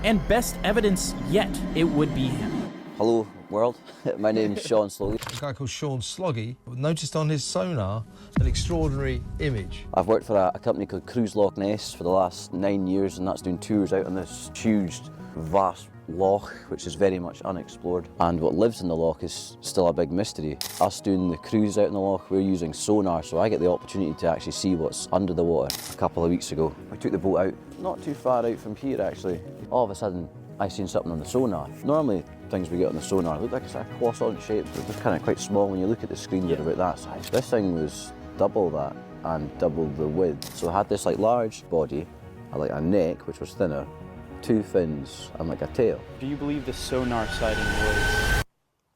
And best evidence yet, it would be him. Hello, world. My name's Sean Sloggy. This guy called Sean Sloggy noticed on his sonar an extraordinary image. I've worked for a company called Loch Ness for the last 9 years, and that's doing tours out on this huge, vast loch, which is very much unexplored. And what lives in the loch is still a big mystery. Us doing the cruise out in the loch, we're using sonar, so I get the opportunity to actually see what's under the water. A couple of weeks ago, I took the boat out, not too far out from here actually. All of a sudden, I seen something on the sonar. Normally, things we get on the sonar look like it's a croissant shape. They're just kind of quite small when you look at the screen. They're about that size. This thing was double that and double the width. So it had this like large body, like a neck which was thinner, 2 fins and like a tail. Do you believe the sonar sighting was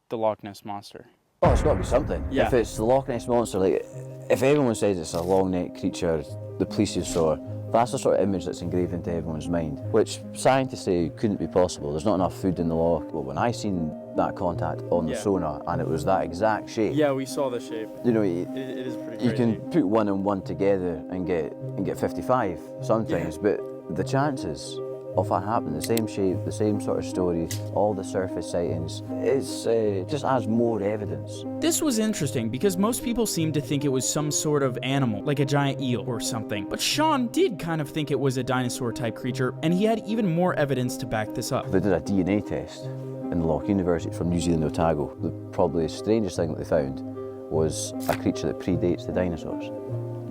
the Loch Ness Monster? Oh, it's got to be something. Yeah. If it's the Loch Ness Monster, like if everyone says it's a long-necked creature, the plesiosaur, that's the sort of image that's engraved into everyone's mind, which scientists say couldn't be possible. There's not enough food in the loch. Well, when I seen that contact on the sonar and it was that exact shape. Yeah, we saw the shape. You know, It is pretty you crazy. can put 1 and 1 together and get 55 sometimes, but the chances of that happening, the same shape, the same sort of story, all the surface sightings, it's just adds more evidence. This was interesting because most people seem to think it was some sort of animal, like a giant eel or something. But Sean did kind of think it was a dinosaur-type creature, and he had even more evidence to back this up. They did a DNA test in the Loch University from New Zealand, Otago. The probably strangest thing that they found was a creature that predates the dinosaurs.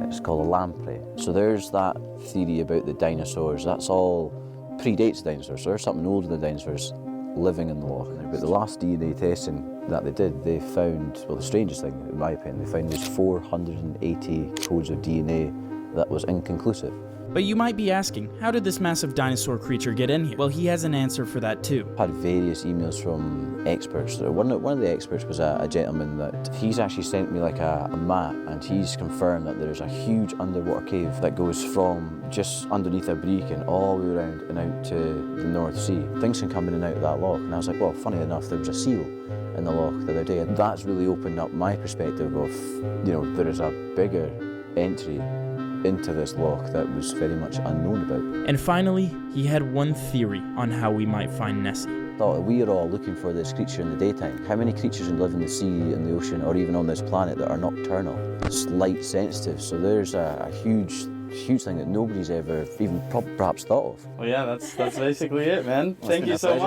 It's called a lamprey. So there's that theory about the dinosaurs. That's all predates dinosaurs, so there's something older than dinosaurs living in the loch. But the last DNA testing that they did, they found, well, the strangest thing, in my opinion, they found was 480 codes of DNA that was inconclusive. But you might be asking, how did this massive dinosaur creature get in here? Well, he has an answer for that too. I've had various emails from experts. One of the experts was a gentleman that he's actually sent me like a map, and he's confirmed that there's a huge underwater cave that goes from just underneath a beacon all the way around and out to the North Sea. Things can come in and out of that loch, and I was like, well, funny enough, there was a seal in the loch the other day, and that's really opened up my perspective of, you know, there is a bigger entry into this loch that was very much unknown about. And finally, he had one theory on how we might find Nessie. Thought we are all looking for this creature in the daytime. How many creatures live in the sea, in the ocean, or even on this planet that are nocturnal? It's light sensitive, so there's a huge thing that nobody's ever even perhaps thought of. Well, yeah, that's basically it, man. Thank you been a so pleasure. much.